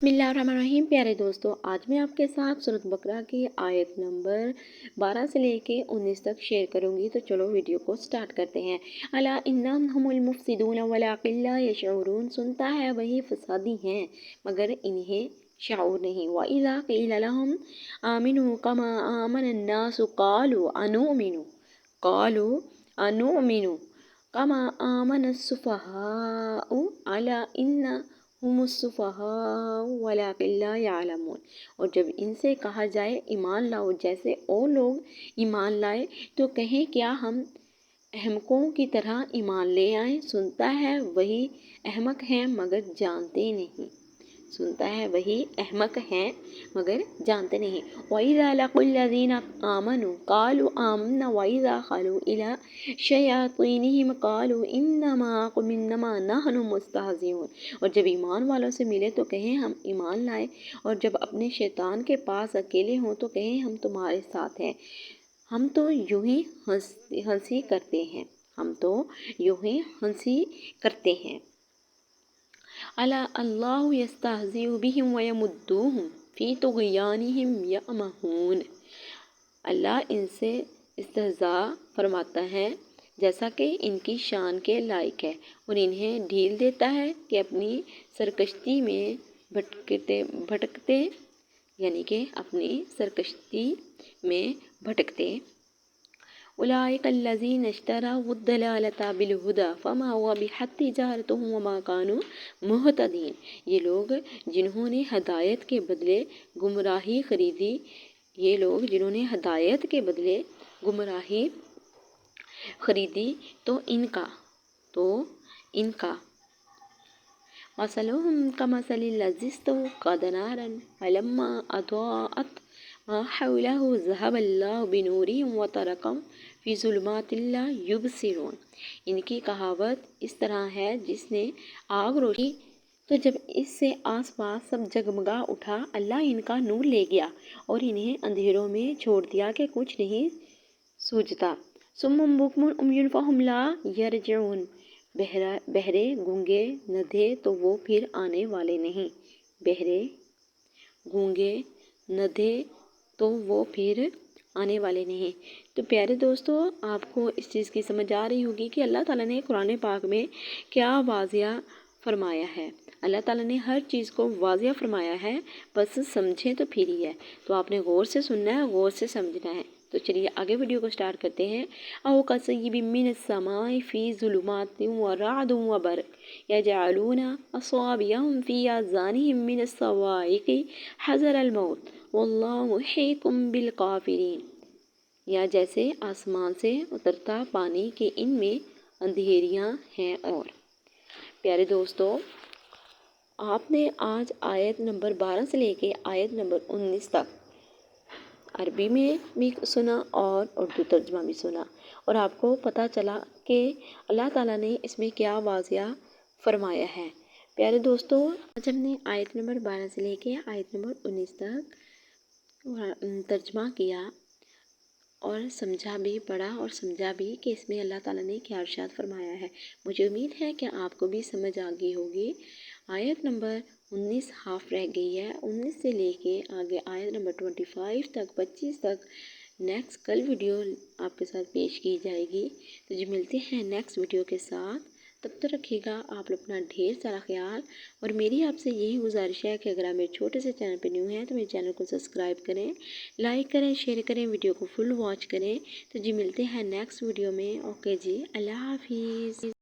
बिस्मिल्लाहिर्रहमानिर्रहीम। प्यारे दोस्तों, आज मैं आपके साथ सूरत बकरा की आयत नंबर 12 से लेके 19 तक शेयर करूंगी। तो चलो वीडियो को स्टार्ट करते हैं। अला इन्नहुम हुमुल मुफ्सिदून वलाकिन ला यशऊरून। सुनता है वही फसादी हैं मगर इन्हें शऊर नहीं। व इज़ा क़ील लहुम आमिनू कमा आमनन नास क़ालू अनुमिनु कमा आमनस सुफ़हाउ अला इन्ना वलाकिन ला यालमून। और जब इनसे कहा जाए ईमान लाओ जैसे और लोग ईमान लाए, तो कहें क्या हम अहमकों की तरह ईमान ले आए। सुनता है वही अहमक हैं मगर जानते नहीं। सुनता है वही अहमक हैं मगर जानते नहीं। वइज़ा लक़ुल्लज़ीना आमनू क़ालू आमन्ना वइज़ा ख़लू इला शयातीनिहिम क़ालू इन्नमा नहनु मुस्तहज़िऊन। और जब ईमान वालों से मिले तो कहें हम ईमान लाए, और जब अपने शैतान के पास अकेले हों तो कहें हम तुम्हारे साथ हैं। हम तो यूं ही हंसी करते हैं। हम तो यूं ही हंसी करते हैं। अला अल्लाहु यस्तहज़िउ बिहिम व यमुद्दूहुम फ़ी तुग़यानिहिम यअमहून। अल्लाह इनसे इस्तेहज़ा फरमाता है जैसा कि इनकी शान के लायक है, और इन्हें ढील देता है कि अपनी सरकश्ती में भटकते यानी कि अपनी सरकश्ती में भटकते। उलाइकल्लज़ीना इश्तरौद्दलालता बिलहुदा फमा हुवा बिहत्ति तिजारतुहुम वमा कानू मुहतदीन। ये लोग जिन्होंने हदायत के बदले गुमराही खरीदी तो इनका मसलुहुम कमसलिल्लज़ी इस्तौक़द नारन फलम्मा अज़ाअत मा हौलहु ज़हबल्लाहु बिनूरिहिम व तरकहुम फ़ी ज़ुलुमातिन ला युबसिरून। इनकी कहावत इस तरह है, जिसने आग रोशी तो जब इससे आस पास सब जगमगा उठा, अल्लाह इनका नूर ले गया और इन्हें अंधेरों में छोड़ दिया कि कुछ नहीं सूझता। सुम्मुम बुकमुन उम्युन फ़हुम ला यरजिऊन। बहरे गूंगे नधे तो वो फिर आने वाले नहीं। बहरे गूंगे नधे तो वो फिर आने वाले नहीं। तो प्यारे दोस्तों, आपको इस चीज़ की समझ आ रही होगी कि अल्लाह ताला ने कुरान पाक में क्या वाज़िया फरमाया है। अल्लाह ताला ने हर चीज़ को वाज़िया फरमाया है, बस समझें तो फिर ही है। तो आपने गौर से सुनना है, गौर से समझना है। तो चलिए आगे वीडियो को स्टार्ट करते हैं। औ कसय्यिबिम मिनस समाई फ़ी ज़ुलुमातिन व रअदुन व बरक़ यजअलूना असाबिअहुम फ़ी आज़ानिहिम मिनस सवाइक़ि हज़रल मौत वल्लाहु मुहीतुम बिल काफ़िरीन। या जैसे आसमान से उतरता पानी के इनमें अंधेरियां हैं। और प्यारे दोस्तों, आपने आज आयत नंबर 12 से लेके आयत नंबर 19 तक अरबी में भी सुना और उर्दू तर्जमा भी सुना, और आपको पता चला कि अल्लाह ताला ने इसमें क्या वाज़िया फरमाया है। प्यारे दोस्तों, आज हमने आयत नंबर 12 से लेके आयत नंबर 19 तक तर्जमा किया और समझा भी, पढ़ा और समझा भी कि इसमें अल्लाह ताला ने क्या इरशाद फरमाया है। मुझे उम्मीद है कि आपको भी समझ आ गई होगी। आयत नंबर 19 हाफ रह गई है। 19 से लेके आगे आयत नंबर 25 तक 25 तक नेक्स्ट कल वीडियो आपके साथ पेश की जाएगी। तो जी मिलते हैं नेक्स्ट वीडियो के साथ। तब तक रखिएगा आप लोग अपना ढेर सारा ख्याल। और मेरी आपसे यही गुजारिश है कि अगर आप मेरे छोटे से चैनल पर न्यू हैं तो मेरे चैनल को सब्सक्राइब करें, लाइक करें, शेयर करें, वीडियो को फुल वॉच करें। तो जी मिलते हैं नेक्स्ट वीडियो में। ओके जी, अल्लाह हाफिज़।